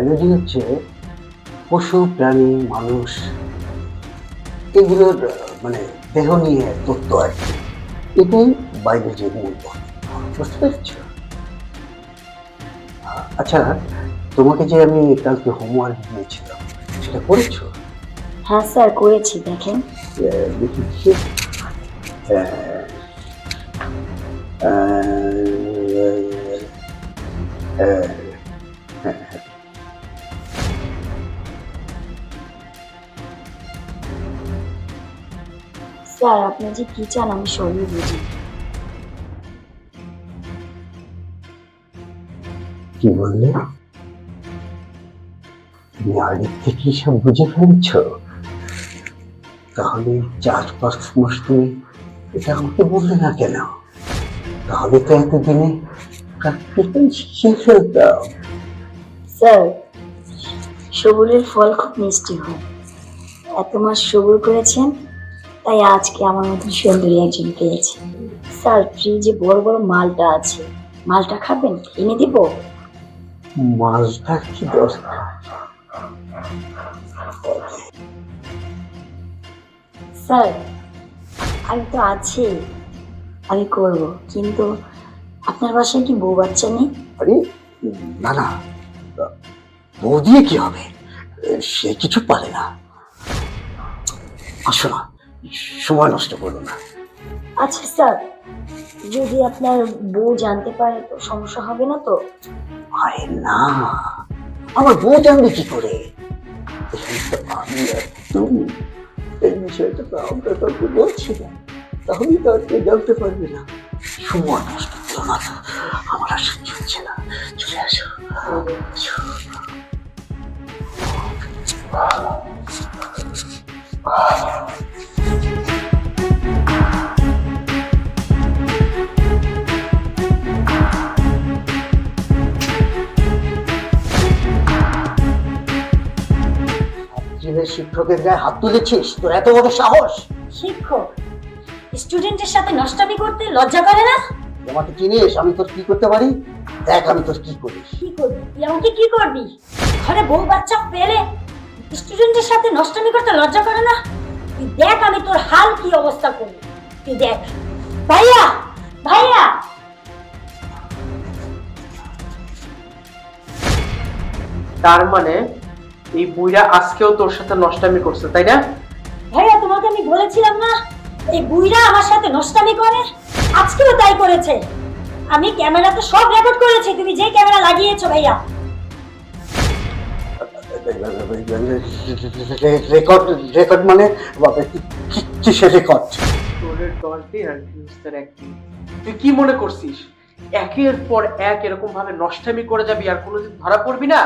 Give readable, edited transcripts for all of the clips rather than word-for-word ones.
Biology হচ্ছে পশু প্রাণী মানুষ এগুলোর মানে দেহ নিয়ে তত্ত্ব আর কি। এটাই বায়োলজির মূল তত্ত্ব। বুঝতে পেরেছ? আচ্ছা, তোমাকে যে আমি কালকে হোমওয়ার্ক দিয়েছিলাম সেটা করেছো? হ্যাঁ স্যার, করেছি। দেখেন। দেখি স্যার, আপনি যে কি চান আমি সবই বুঝি। কি বললে? তুমি আগে থেকে সব বুঝে ফেলেছ? তাহলে 4-5 মাস তুমি এটা আমাকে বললে না কেন? তাহলে তো এতদিনে প্র্যাকটিক্যাল শিখিয়ে ফেলতাম। স্যার, সবুরের ফল খুব মিষ্টি হয়। এত মাস সবুর করেছেন, তাই আজকে আমার মতন সুন্দরী একজন পেয়েছেন। স্যার, ফ্রিজে বড় বড় মালটা আছে, মালটা খাবেন? এনে দিব? মাছটা কি দরকার? স্যার, আমি তো আছি, আমি করব, কিন্তু আপনার বাসায় কি বউ বাচ্চা নেই? আরে না না, বউ দিয়ে কি হবে? সে কিছু পারে না। আসো না, সময় নষ্ট করো না। আচ্ছা স্যার, যদি আপনার বউ জানতে পারে তো সমস্যা হবে না তো? আরে না, আমার বউ জানবে কি করে? এই তো আমি আর তুমি, এই বিষয়টা তো আমরা কাউকে বলছি না, তাহলেই তো আর কেউ জানতে পারবে না। সময় নষ্ট করো না তো, আমার আর সহ্য হচ্ছে না। চলে আসো, আসো। শিক্ষকের গায়ে হাত তুলেছিস? তোর এত বড় সাহস! শিক্ষক স্টুডেন্টের সাথে নষ্টামি করতে লজ্জা করে না? আমাকে চিনিস? আমি তোর কি করতে পারি? দেখ আমি তোর কি করি। কি করবি তুই? আমাকে কি করবি? ঘরে বউ বাচ্চা পেলে স্টুডেন্টের সাথে নষ্টামি করতে লজ্জা করে না? তুই দেখ আমি তোর হাল কি অবস্থা করি, তুই দেখ। ভাইয়া, ভাইয়া! তার মানে এই বুইরা আজকেও তোর সাথে নষ্টামি করছে, তাই না? ভাইয়া, তোমাকে আমি বলেছিলাম না এই বুইরা আমার সাথে নষ্টামি করে? আজকেও তাই করেছে। আমি ক্যামেরাতে সব রেকর্ড করেছি, তুমি যে ক্যামেরা লাগিয়েছো। ভাইয়া, রেকর্ড? রেকর্ড মানে কিসের রেকর্ড? তোরের 10 দিন আর ভিউজের 1 দিন। তুই কি মনে করছিস একের পর এক এরকম ভাবে নষ্টামি করে যাবি আর কোনোদিন ধরা পড়বি না?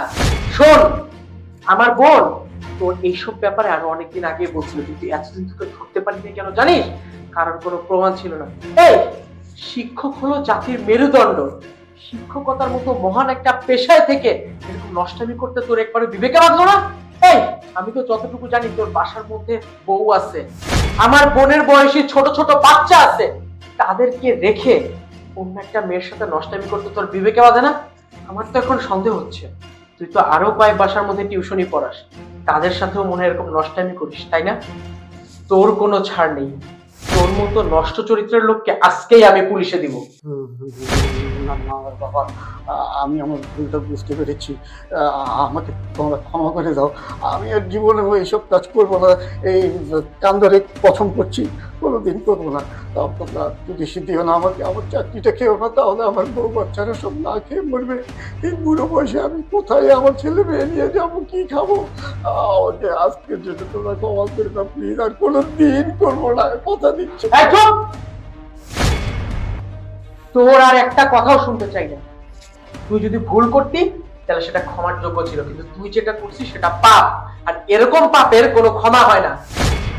শোন, আমার বোন তোর এইসব ব্যাপারে আরো অনেকদিন আগে বলছিল, কিন্তু এতদিন তোকে ধরতে পারিনি কেন জানিস? কারণ কোনো প্রমাণ ছিল না। এই শিক্ষক হলো জাতির মেরুদণ্ড। শিক্ষকতার মতো মহান একটা পেশায় থেকে এরকম নষ্টামি করতে তোর একবারে বিবেকে বাঁধলো না? এই আমি তো যতটুকু জানি তোর বাসার মধ্যে বউ আছে, আমার বোনের বয়সী ছোট ছোট বাচ্চা আছে, তাদেরকে রেখে অন্য একটা মেয়ের সাথে নষ্টামি করতে তোর বিবেকে বাঁধে না? আমার তো এখন সন্দেহ হচ্ছে তুই তো আরো কয়েক বাসার মধ্যে টিউশনই পড়াস, তাদের সাথেও মনে এরকম নষ্টামি করিস, তাই না? তোর কোনো ছাড় নেই। তোর মতো নষ্ট চরিত্রের লোককে আজকেই আমি পুলিশে দিব। বাবা, আমি আমার ভুলটা বুঝতে পেরেছি। আমাকে তোমরা ক্ষমা করে দাও। আমি আর জীবনে এইসব কাজ করবো না। এই কান ধরে প্রথম করছি, কোনোদিন করবো না। তোমরা যদি দিও না আমাকে, আমার চাকরিটা খেয়েও না, তাহলে আমার বউ বাচ্চারা সব না খেয়ে মরবে। এই বুড়ো বয়সে আমি কোথায় আমার ছেলে মেয়ে নিয়ে যাবো, কি খাবো? আমাকে আজকের জন্য তোমরা ক্ষমা করে দাও প্লিজ। আর কোনোদিন করবো না, কথা দিচ্ছি। তোর আর একটা কথাও শুনতে চাই না। তুই যদি ভুল করতি তাহলে সেটা ক্ষমার যোগ্য ছিল, কিন্তু তুই যেটা করছিস সেটা পাপ, আর এরকম পাপের কোনো ক্ষমা হয় না।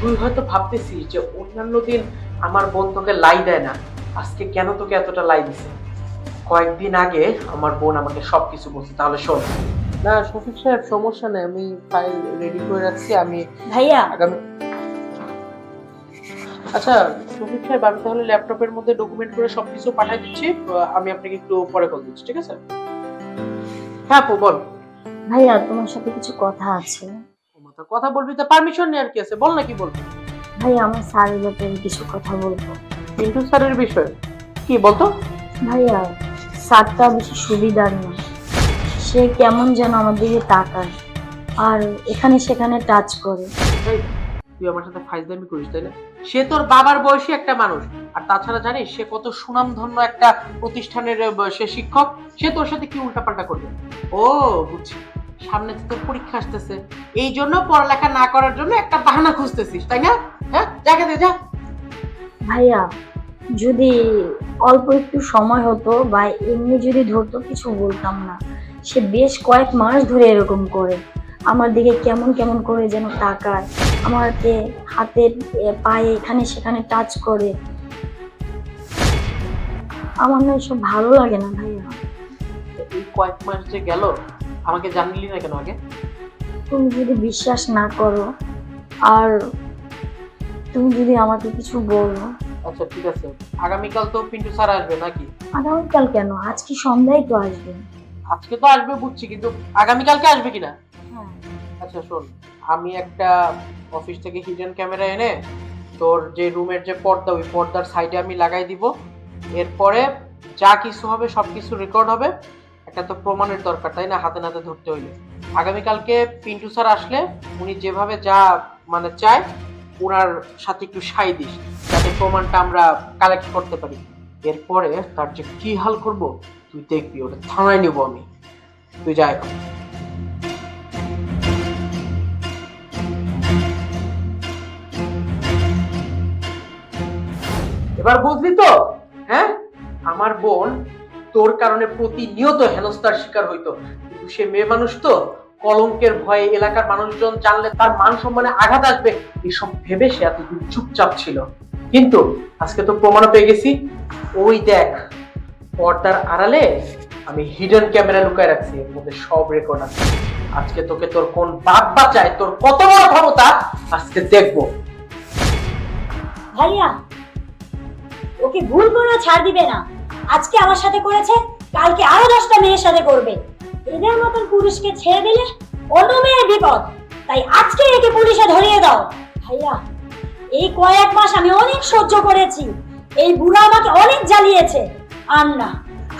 তুই হয়তো ভাবতেছিস যে অন্যান্য দিন আমার বোন তোকে লাই দেয় না, আজকে কেন তোকে এতটা লাই দিছে। কয়েকদিন আগে আমার বোন আমাকে সবকিছু বলছে। তাহলে শোন। না শফিক সাহেব, সমস্যা নেই, আমি ফাইল রেডি করে রাখছি। আমি ভাইয়া, আগামী আচ্ছা শফিক সাহেব, আমি তাহলে ল্যাপটপের মধ্যে ডকুমেন্ট করে সবকিছু পাঠিয়ে দিচ্ছি। আমি আপনাকে একটু পরে কল দিচ্ছি, ঠিক আছে? হ্যাঁ আপু বল। ভাইয়া তোমার সাথে কিছু কথা আছে। তো কথা বলবি তো পারমিশন নেই আর কি আছে, বল না কি বলবি। ভাইয়া আমার স্যারের ব্যাপারে কিছু কথা বলবো। পিন্টু স্যারের বিষয় কি বলতো? ভাইয়া স্যারটা বেশি সুবিধার না, সে কেমন যেন আমার দিকে তাকায় আর এখানে সেখানে টাচ করে। এই, তুই আমার সাথে ফাইজলামি করিস তাই না? সে তোর বাবার বয়সী একটা মানুষ, আর তাছাড়া জানিস সে কত সুনামধন্য একটা প্রতিষ্ঠানের সে শিক্ষক। সে তোর সাথে কি উল্টাপাল্টা করবে? ও বুঝছি, সামনে তো তোর পরীক্ষা আসতেছে, এই জন্য পড়ালেখা না করার জন্য একটা বাহানা খুঁজতেছিস তাই না? হ্যাঁ, জায়গা দে যা। ভাইয়া যদি অল্প একটু সময় হতো বা এমনি যদি ধরতো কিছু বলতাম না। সে বেশ কয়েক মাস ধরে এরকম করে আমার দিকে কেমন কেমন করে যেন তাকায়, আমাকে হাতের পায়ে এখানে সেখানে টাচ করে। আমার না এসব ভালো লাগে না ভাইয়া। এই কয়েক মাস যে গেল, আমাকে জানলি না কেন আগে? তুমি যদি বিশ্বাস না করো আর তুমি যদি আমাকে কিছু বলো। আচ্ছা ঠিক আছে, আগামীকাল তো পিন্টু স্যার আসবে নাকি? আগামীকাল কেন, আজকে সন্ধ্যায় তো আসবে। আজকে তো আসবে বুঝছি, কিন্তু আগামীকালকে আসবে কিনা? হ্যাঁ। আচ্ছা শোন, আমি একটা অফিস থেকে হিডেন ক্যামেরা এনে তোর যে রুমের যে পর্দা, ওই পর্দার সাইডে আমি লাগাই দিব। এরপরে যা কিছু হবে সব কিছু রেকর্ড হবে। একটা তো প্রমাণের দরকার তাই না, হাতে নাতে ধরতে হইলে। আগামীকালকে পিন্টু স্যার আসলে উনি যেভাবে যা মানে চায়, ওনার সাথে একটু সাই দিস যাতে প্রমাণটা আমরা কালেক্ট করতে পারি। এরপরে তার যে কি হাল করব তুই দেখবি, ওটা থানায় নিব আমি। তুই যা এখন। এবার বুঝলি তো? হ্যাঁ, আমার বোন তোর কারণে প্রতিনিয়ত হেনস্থার শিকার হইতো, কিন্তু সে মেয়ে মানুষ তো, কলঙ্কের ভয়ে এলাকার মানুষজন জানলে তার মান সম্মানে আঘাত আসবে, এসব ভেবে সে এতদিন চুপচাপ ছিল। কিন্তু আজকে তো প্রমাণও পেয়ে গেছি। ওই দেখ, পর্দার আড়ালে আমি হিডেন ক্যামেরা লুকায় রাখছি, এর মধ্যে সব রেকর্ড আছে। আজকে তোকে তোর কোন বাপ বাঁচায়, তোর কত বড় ক্ষমতা আজকে দেখবো। ভাইয়া ওকে ভুল করে ছাড় দিবে না। আজকে আমার সাথে করেছে, কালকে আরো 10টা মেয়ের সাথে করবে। এদের মতন পুরুষকে ছেড়ে দিলে অন্য মেয়ের বিপদ। তাই আজকে একে পুলিশে ধরিয়ে দাও। ভাইয়া এই কয়েক মাস আমি অনেক সহ্য করেছি, এই বুড়া আমাকে অনেক জ্বালিয়েছে। আর না,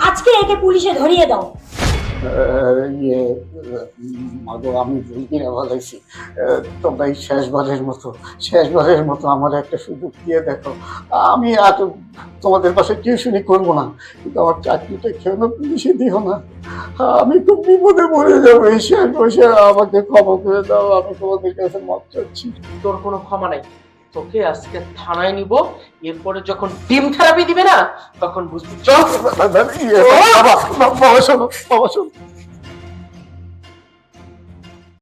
আজকে একে পুলিশে ধরিয়ে দাও। ইয়ে মাগো, আমি ভুল কিনে বলেছি। তোমরা এই শেষবারের মতো আমার একটা সুযোগ দিয়ে দেখো। আমি আর তোমাদের পাশে টিউশনি করবো না, কিন্তু আমার চাকরিটা কেউ না পুলিশে দিও না। আমি খুব বিপদে পড়ে যাবো, এই শেষ বসে আমাকে ক্ষমা করে দাও। আমি তোমাদের কাছে মাপ চাচ্ছি। তোর কোনো ক্ষমা নাই, তোকে আজকে থানায় নিব। এরপরে যখন টিম থেরাপি দিবে না, তখন বুঝবি। চল বাবা শোনো, বাবা শোনো।